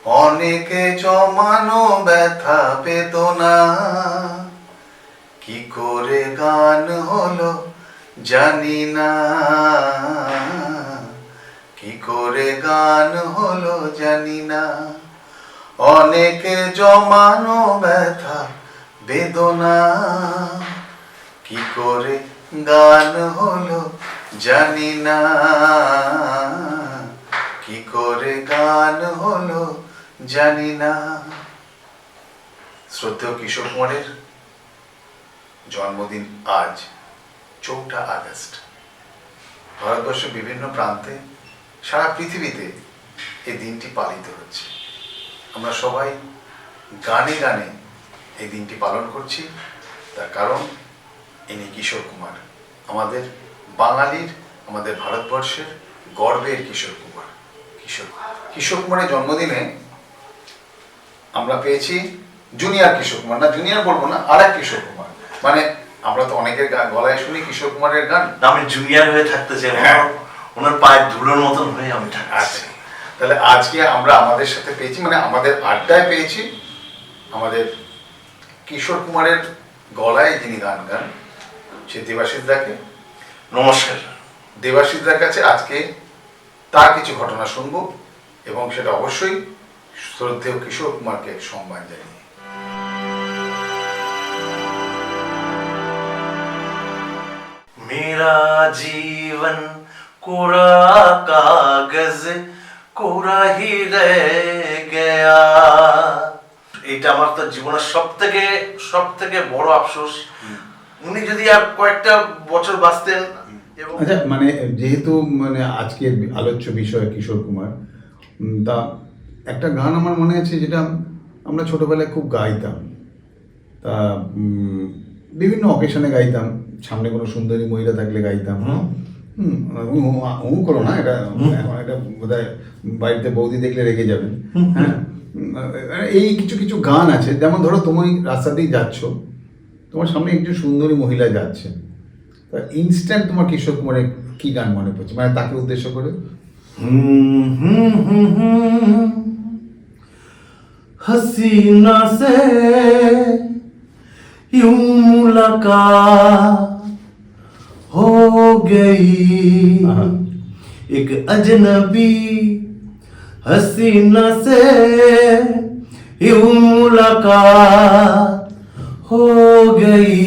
অনেকে জমানো ব্যথা বেদনা কি করে গান হলো জানি না, কি করে গান হলো জানি না। অনেকে জমানো ব্যথা বেদনা কি করে গান হলো জানি না, কি করে গান হলো জানি না। শ্রদ্ধেয় কিশোর কুমারের জন্মদিন আজ 4 আগস্ট। ভারতবর্ষের বিভিন্ন প্রান্তে, সারা পৃথিবীতে এই দিনটি পালিত হচ্ছে। আমরা সবাই গানে গানে এই দিনটি পালন করছি। তার কারণ ইনি কিশোর কুমার, আমাদের বাঙালির, আমাদের ভারতবর্ষের গর্বের কিশোর কুমার। কিশোর কুমারের জন্মদিনে আমরা পেয়েছি জুনিয়র কিশোর কুমার, না জুনিয়র বলবো না, আর এক কিশোর কুমার। মানে আমরা তো অনেকের গলায় শুনি কিশোর কুমারের গান, আমি জুনিয়র হয়ে থাকতে চাই, ওনার পায়ের ধুলোর মতন হয়ে আমি থাকছি। তাহলে আজকে আমরা আমাদের সাথে পেয়েছি, মানে আমাদের আড্ডায় পেয়েছি আমাদের কিশোর কুমারের গলায় যিনি গান গান, সে দেবাশিস দাকে। নমস্কার। দেবাশিস দার কাছে আজকে তার কিছু ঘটনা শুনবো, এবং সেটা অবশ্যই শ্রদ্ধেয় কিশোর কুমারকে সম্মান জানিয়ে। मेरा जीवन कोरा कागज कोरा ही रह गया। এটা আমার তো জীবনের সবথেকে বড় আফসোস। উনি যদি আর কয়েকটা বছর বাঁচতেন। আচ্ছা, মানে যেহেতু মানে আজকের আলোচ্য বিষয় কিশোর কুমার, তা একটা গান আমার মনে আছে যেটা আমরা ছোটবেলায় খুব গাইতাম। তা বিভিন্ন অকেশনে গাইতাম, সামনে কোনো সুন্দরী মহিলা থাকলে গাইতাম। করো না, এটা এটা বোধহয় বাড়িতে বৌদি দেখলে রেগে যাবেন। হ্যাঁ, এই কিছু কিছু গান আছে, যেমন ধরো তুমি রাস্তা দিয়ে যাচ্ছ, তোমার সামনে একজন সুন্দরী মহিলা যাচ্ছে, তা ইনস্ট্যান্ট তোমার কিশোর কুমারের কি গান মনে পড়ছে, মানে তাকে উদ্দেশ্য করে? हसीना से यूं मुलाकात हो गई, एक अजनबी हसीना से यूं मुलाकात हो गई,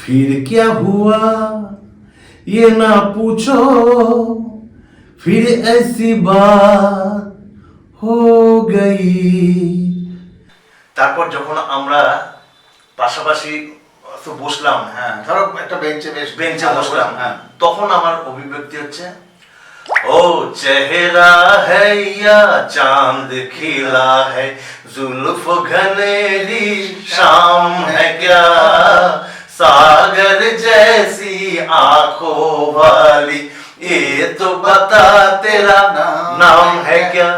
फिर क्या हुआ ये ना पूछो, फिर ऐसी बात हो गई। তারপর যখন আমরা পাশাপাশি বসলাম, হ্যাঁ, ধরো একটা বেঞ্চে বসলাম, হ্যাঁ, তখন আমার অভিব্যক্তি হচ্ছে, ও চেহারা है या चांद खिला है, जुल्फ घनेरी शाम है क्या, सागर जैसी आंखों वाली, ये तो बता तेरा नाम है क्या।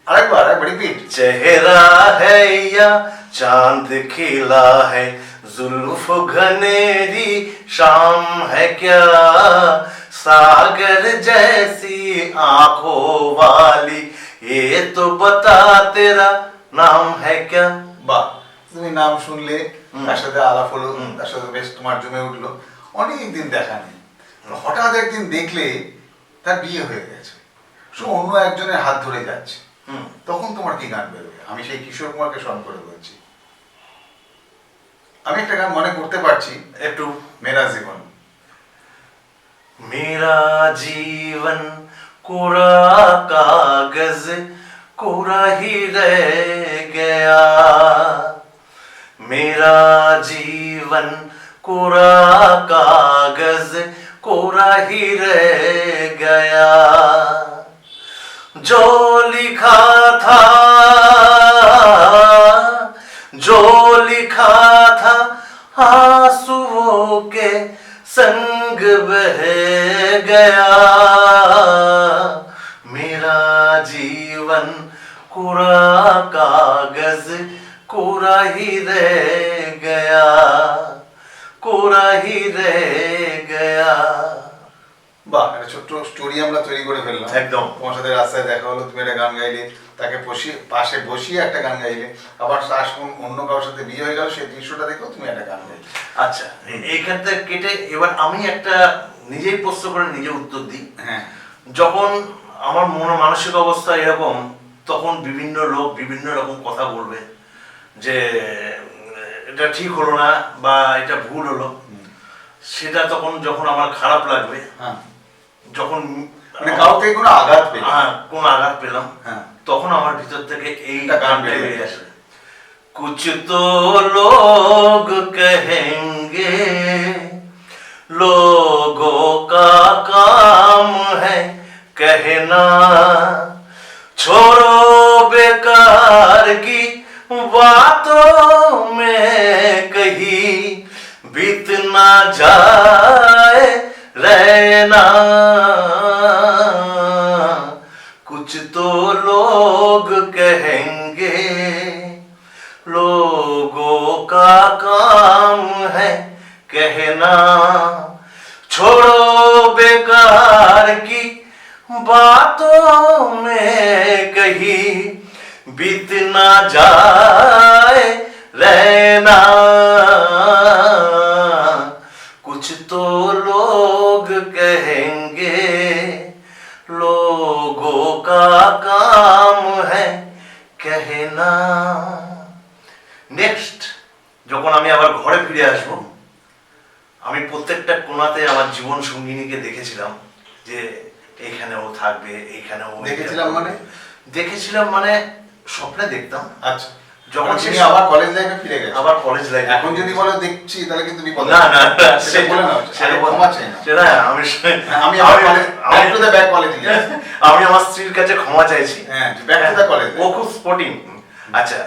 আরেকবার রিপিট। चेहरा है या चांद खिला है, जुल्फ घनेरी शाम है क्या, सागर जैसी आंखों वाली, ये तो बता तेरा नाम है क्या। বাহ, তুমি নাম শুনলে, তার সাথে আলাপ হলো, তার সাথে বেশ তোমার জমে উঠলো। অনেক দিন দেখা নেই, হঠাৎ একদিন দেখলে তার বিয়ে হয়ে গেছে, সে অন্য একজনের হাত ধরে যাচ্ছে, তখন তোমার কি গান বেরোবে? আমি সেই কিশোর কুমারকে স্মরণ করে বলছি। আমি একটা গান মনে করতে পারছি একটু, মেরা জীবন। मेरा जीवन कोरा कागज कोरा ही रह गया, मेरा जीवन कोरा कागज कोरा ही रह गया, जो लिखा था आंसुओं के संग बह गया, मेरा जीवन कोरा कागज कोरा ही रह गया, कोरा ही रह गया। বাহ, একটা ছোট্ট স্টোরি আমরা তৈরি করে ফেললাম। একদম। তোমার সাথে রাস্তায় দেখা হলো, তুমি একটা গান গাইলে, তাকে পাশে বসিয়ে একটা গান গাইলে, আবার তার অন্য কারোর সাথে বিয়ে হয়ে গেল, সেই দৃশ্যটা দেখেও তুমি একটা গান গাইলে। আচ্ছা, এইখানটা কেটে এবার আমি একটা নিজেই প্রশ্ন করে নিজে উত্তর দিই। হ্যাঁ, যখন আমার মানসিক অবস্থা এরকম, তখন বিভিন্ন লোক বিভিন্ন রকম কথা বলবে যে এটা ঠিক হলো না বা এটা ভুল হলো। সেটা তখন যখন আমার খারাপ লাগবে, হ্যাঁ, যখন মানে কারো থেকে কোনো আঘাত পেলে, কোন আঘাত পেলাম, হ্যাঁ, তখন আমার ভিতর থেকে এই একটা গান গানটা বেরিয়ে বেরিয়ে আসে। कुछ तो लोग कहेंगे लोगों का काम है कहना, छोड़ो बेकार की बातों में कहीं बीत ना जाए रहना। कुछ तो लोग कहेंगे लोगों का काम है कहना, छोड़ो बेकार की बातों में कहीं बीत ना जाए रहना। कुछ तो लोग कहेंगे लोगों का काम है कहना। নেক্সট যখন আমি আবার ঘরে ফিরে আসবো, আমি প্রত্যেকটা কোণাতে আমার জীবন সঙ্গিনীকে দেখেছিলাম যে এইখানেও থাকবে, এইখানেও। দেখেছিলাম মানে স্বপ্নে দেখতাম। আচ্ছা, যখন তুমি আবার কলেজ লাইফে ফিরে গেছো, আবার কলেজ লাইফে। এখন যদি বলো দেখছি, তাহলে কিন্তু বিপদ। না না, সেটা বলে নাও, সেটা ক্ষমা চাই না। সেটা আমি আবার back to the back college যাচ্ছি। আমি আমার স্ত্রীর কাছে ক্ষমা চাইছি। হ্যাঁ, ব্যাক টু দ্য কলেজ। ও খুব স্পোর্টিং। আচ্ছা,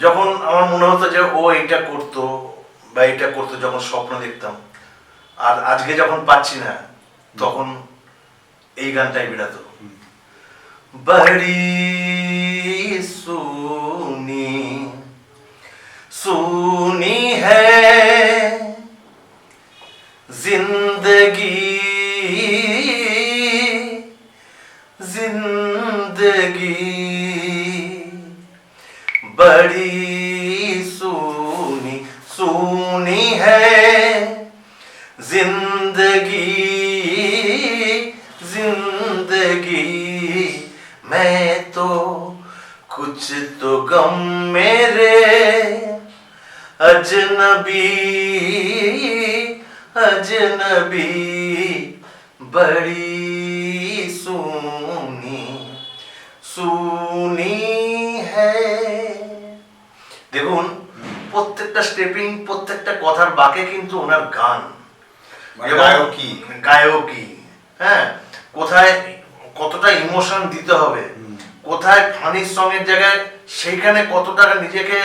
যখন আমার মনে হতো যে ও এইটা করতো বা এইটা করতো, যখন স্বপ্ন দেখতাম, আর আজকে যখন পাচ্ছি না, তখন এই গানটাই বেরাতো। বড়ি সুনি সুনি হ্যায় জিন্দগি जिंदगी बड़ी सूनी सूनी है जिंदगी जिंदगी। मैं तो कुछ तो गम मेरे अजनबी अजनबी बड़ी सुनी सुनी है। দেখুন, প্রত্যেকটা স্টেপিং, প্রত্যেকটা কথার বাকে কিন্তু ওনার গান, গায়কী, হ্যাঁ, কোথায় কতটা ইমোশন দিতে হবে, কোথায় ফানির সঙ্গের জায়গায় সেইখানে কতটা নিজেকে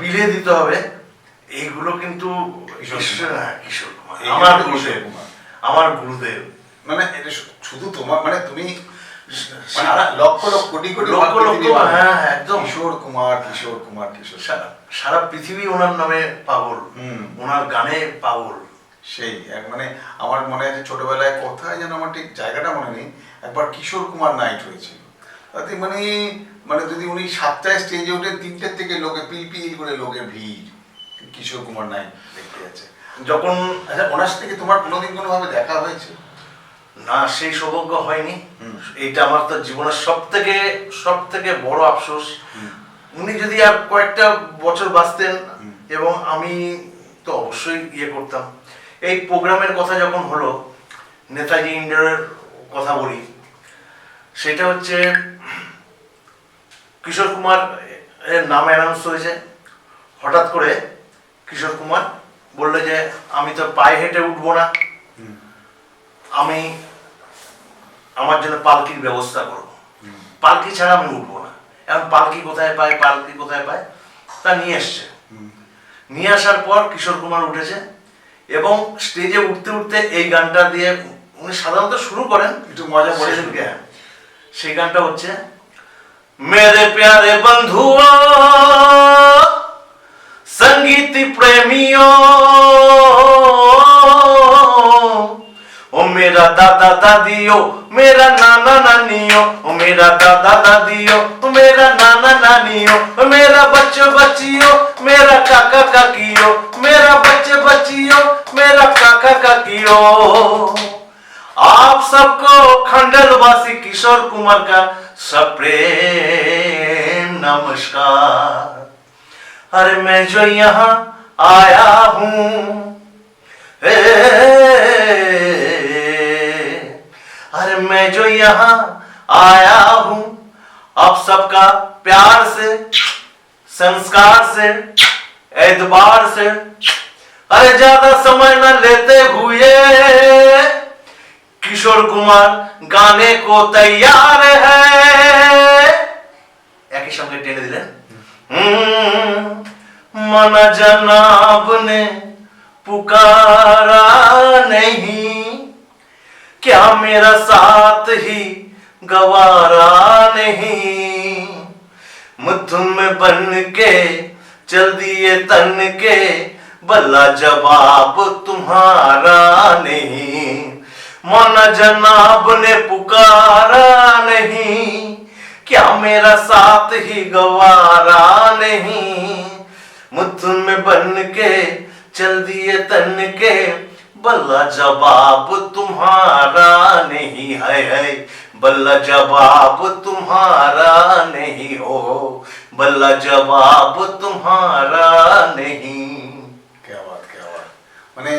বিলিয়ে দিতে হবে, এইগুলো কিন্তু কিশোর কুমার আমার গুরুদেব। মানে এটা শুধু তোমার, মানে তুমি লক্ষ লক্ষ কোটি কোটি একদম কিশোর কুমার কিশোর কুমার কিশোর, সারা পৃথিবী ওনার নামে পাগল, ওনার গানে পাগল। সেই মানে আমার মনে আছে ছোটবেলায়, কোথায় যেন আমার ঠিক জায়গাটা মনে নেই, একবার কিশোর কুমার নাইট হয়েছিল। তাতে মানে মানে যদি উনি 7টায় স্টেজে ওঠেন, 3টার থেকে লোকে পিলপিল করে লোকের ভিড়, কিশোর কুমার নাইট দেখতে যাচ্ছে। যখন আচ্ছা, ওনার থেকে তোমার কোনোদিন কোনোভাবে দেখা হয়েছে? না, সেই সৌভাগ্য হয়নি। এইটা আমার তো জীবনের সব থেকে বড় আফসোস। উনি যদি আর কয়েকটা বছর বাঁচতেন, এবং আমি তো অবশ্যই ইয়ে করতাম। এই প্রোগ্রামের কথা যখন হলো, নেতাজি ইন্ডোরের কথা বলি, সেটা হচ্ছে কিশোর কুমার এর নাম অ্যানাউন্স হয়েছে। হঠাৎ করে কিশোর কুমার বললো যে আমি তো পায়ে হেঁটে উঠবো না, আমি আমার জন্য পালকির ব্যবস্থা করবো, পালকি ছাড়া আমি উঠবো না। এখন পালকি কোথায় পায় তা নিয়ে এসছে। নিয়ে আসার পর কিশোর কুমার উঠেছে, এবং স্টেজে উঠতে উঠতে এই গানটা দিয়ে উনি সাধারণত শুরু করেন, একটু মজা করে। সেই গানটা হচ্ছে, मेरे प्यारे बंधुओं संगीत प्रेमियों ओ मेरा मेरा दादा दादियों, मेरा नाना नानियों, मेरा दादा दादियों, मेरा नाना नानियों, मेरा बच्चे बच्चियों, मेरा काका काकियों, मेरा बच्चे बच्चियों, मेरा काका काकियों। आप सबको खंडलवासी किशोर कुमार का सप्रेम नमस्कार। अरे मैं जो यहाँ आया हूँ, अरे मैं जो यहाँ आया हूँ, आप सबका प्यार से, संस्कार से, एतबार से, अरे ज्यादा समय न लेते हुए किशोर कुमार गाने को तैयार है। एक ही संगे टेने दिले। मना जनाब ने पुकारा नहीं, क्या मेरा साथ ही गवारा नहीं। मुट्ठी में बन के चल दिए तन के, भला जवाब तुम्हारा नहीं। मना जनाब ने पुकारा नहीं, क्या मेरा साथ ही गवारा नहीं। मुट्ठी में बन के चल दिए तन के, भला जवाब तुम्हारा नहीं है, भला जवाब तुम्हारा नहीं हो, भला जवाब तुम्हारा नहीं। क्या बात, क्या बात। মানে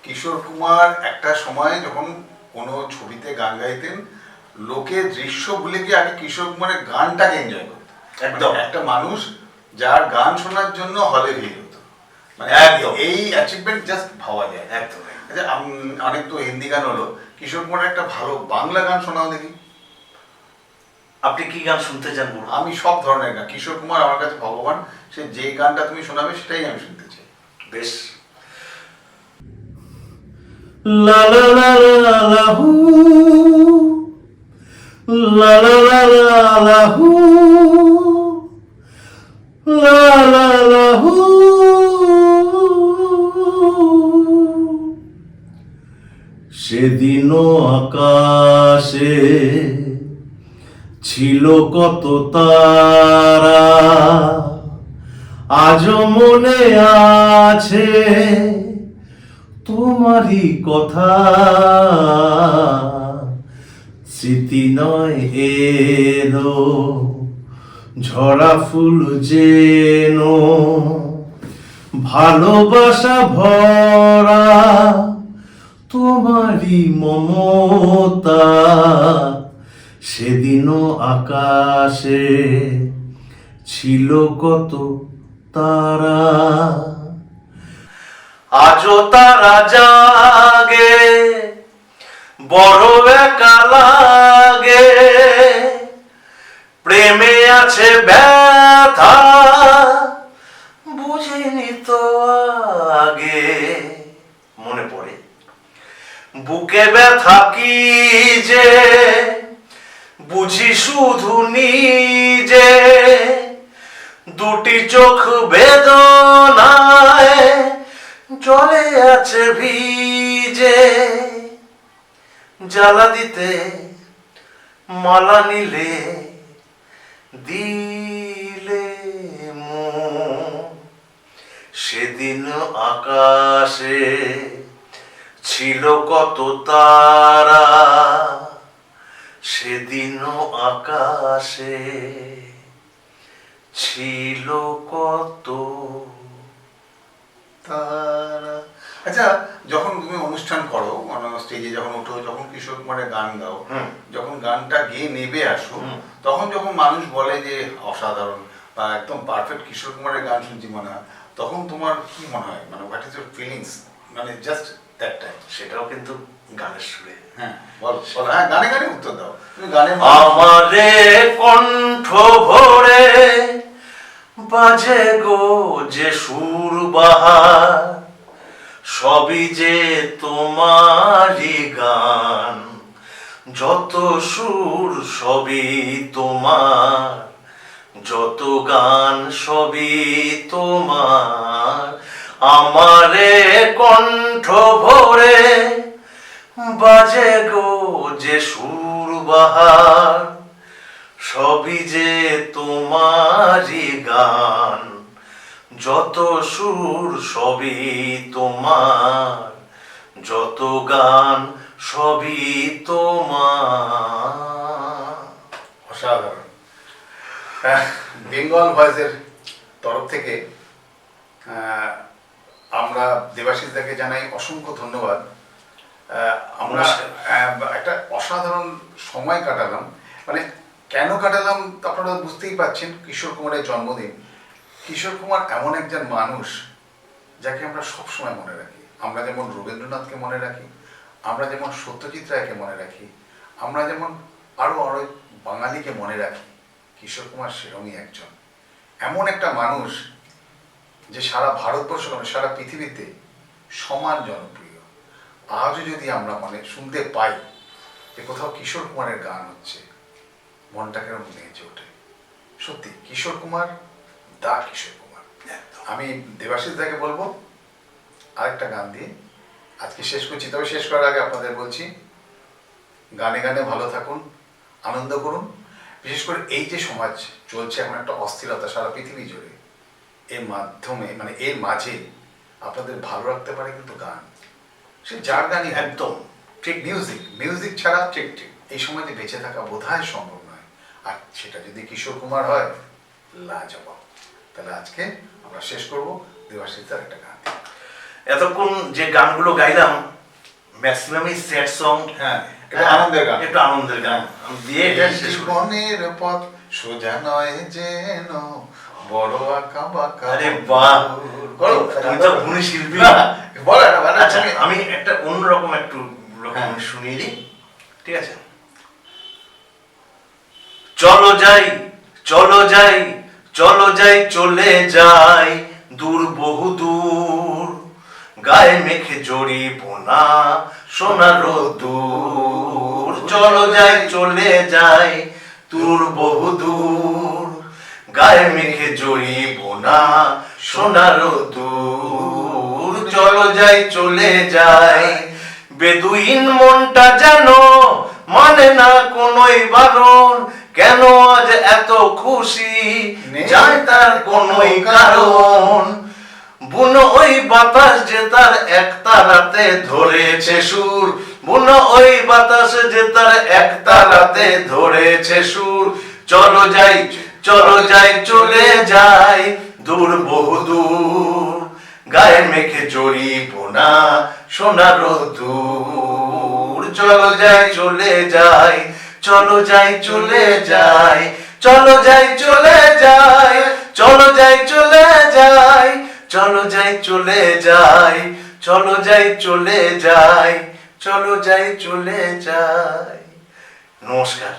কিশোর কুমার একটা সময় যখন কোনো ছবিতে গান গাইতেন, লোকে দৃশ্য ভুলে গিয়ে আগে কিশোর কুমারের গানটাকে এনজয় করতো। একদম। একটা মানুষ যার গান শোনার জন্য হলে ভিড় হতো, মানে একদম। এই অ্যাচিভমেন্ট জাস্ট ভাবা যায়। একদম। আচ্ছা, অনেক তো হিন্দি গান হলো, কিশোর কুমারের একটা ভালো বাংলা গান শোনাও দেখি। আপনি কি গান শুনতে চান বলুন? আমি সব ধরনের গান, কিশোর কুমার আমার কাছে ভগবান, সে যে গানটা তুমি শোনাবে সেটাই আমি শুনতে চাই। বেশ। লা লা লা লা লা হু, লা লা লা লা লা হু, লা লা লা হু। সেদিনও আকাশে ছিল কত তারা, আজও মনে আছে তোমারই কথা। স্মৃতি নয় এলো ঝরা ফুল যেন, ভালোবাসা ভরা তোমারই মমতা। সেদিনও আকাশে ছিল কত তারা, আজও তারা জাগে, বড় একা লাগে। প্রেমে আছে ব্যথা, বুঝিনি তো আগে। মনে পড়ে বুকে ব্যথা কি যে, বুঝি শুধু নিজে। দুটি চোখ বেদনায় জলে আছে ভিজে। জ্বালা দিতে মালা নিলে দিলে মন। সেদিন আকাশে ছিল কত তারা, সেদিনও আকাশে ছিল কত তারা। আচ্ছা, যখন তুমি অনুষ্ঠান করো, স্টেজে যখন ওঠো, যখন কিশোর কুমারের গান গাও, যখন গানটা গেয়ে নেবে আসো, তখন যখন মানুষ বলে যে অসাধারণ বা একদম পারফেক্ট কিশোর কুমারের গান শুনছি মনে হয়, তখন তোমার কি মনে হয়, মানে হোয়াট ইজ ইউর ফিলিংস, মানে জাস্ট দ্যাট টাইম? সেটাও কিন্তু গানের সুরে। হ্যাঁ বলো, বলো। হ্যাঁ, গানে গানে উত্তর দাও তুমি। গানে আমারে কণ্ঠ ভরে বাজে গো যে সুর বাহার, সবই যে তোমারই গান। যত সুর সবই তোমার, যত গান সবই তোমার। আমারে কণ্ঠ ভরে বাজে গো যে সুর বাহার, সবই যে তোমারই গান, যত সুর সবই তোমার, যত গান সবই তোমার। অসাধারণ। বেঙ্গল ভয়েসের তরফ থেকে আমরা দেবাশিস দাকে জানাই অসংখ্য ধন্যবাদ। আমরা একটা অসাধারণ সময় কাটালাম, মানে কেন কাটালাম আপনারা বুঝতেই পারছেন। কিশোর কুমারের জন্মদিন। কিশোর কুমার এমন একজন মানুষ যাকে আমরা সবসময় মনে রাখি। আমরা যেমন রবীন্দ্রনাথকে মনে রাখি, আমরা যেমন সত্যজিৎ রায়কে মনে রাখি, আমরা যেমন আরও বাঙালিকে মনে রাখি, কিশোর কুমার সেরকমই একজন। এমন একটা মানুষ যে সারা ভারতবর্ষ কেন সারা পৃথিবীতে সমান জনপ্রিয়। আজও যদি আমরা শুনতে পাই যে কোথাও কিশোর কুমারের গান হচ্ছে, মনটা কেন নেচে ওঠে। সত্যি কিশোর কুমার দা কিশোর কুমার। আমি দেবাশিস দাকে বলবো আরেকটা গান দিয়ে আজকে শেষ করছি। তবে শেষ করার আগে আপনাদের বলছি, গানে গানে ভালো থাকুন, আনন্দ করুন। বিশেষ করে এই যে সমাজ চলছে এখন একটা অস্থিরতা সারা পৃথিবী জুড়ে, এর মাধ্যমে এর মাঝে আপনাদের ভালো রাখতে পারে কিন্তু গান। সে যার গানই একদম ঠিক। মিউজিক ছাড়া ঠিক এই সময়তে বেঁচে থাকা বোধহয় সম্ভব নয়। আর সেটা যদি কিশোর কুমার হয়, লাজবাব। তাহলে আজকে আমরা শেষ করবো দেবাশিস দার একটা গান। এতক্ষণ যে গানগুলো গাইলাম ম্যাক্সিমামই স্যাড সং, হ্যাঁ, একটু আনন্দের গান। একটু আনন্দের গান দিয়ে এটা শেষ করব। জীবনের পথ সোজা নয় যেন, বড় আঁকা বাঁকা। আরে বাহ, বলো, তুমি তো গুণী শিল্পী। বলো না, আচ্ছা, আমি একটা অন্যরকম একটু হ্যাঁ। শুনিয়ে দিই, ঠিক আছে? চলো যাই চলো যাই চলো যাই চলে যাই দূর বহু দূর, গায়ে মেখে জড়িব না সোনার দূর। চলো যাই চলে যাই দূর বহু দূর, গায়ে মেখে জড়িব না সোনার দূর। চলো যাই চলে যাই। বেদুইন মনটা যেন মানে না কোনোই বারণ, কেন আজ এত খুশি যায় তার কোনোই কারণ। বুনো ওই বাতাস যে তার এক তারাতে ধরেছে সুর, বুনো ওই বাতাস যে তার এক তারাতে ধরেছে সুর। চলো যাই চলো যাই চলে যাই দূর বহু দূর, গায়ে মেখে জড়িব না সোনার দূর। চলো যাই চলে যাই চলো যাই চলে যাই চলো যাই চলে যাই চলো যাই চলে যাই চলো যাই চলে যাই চলো যাই চলে যাই চলো যাই চলে যাই। নমস্কার।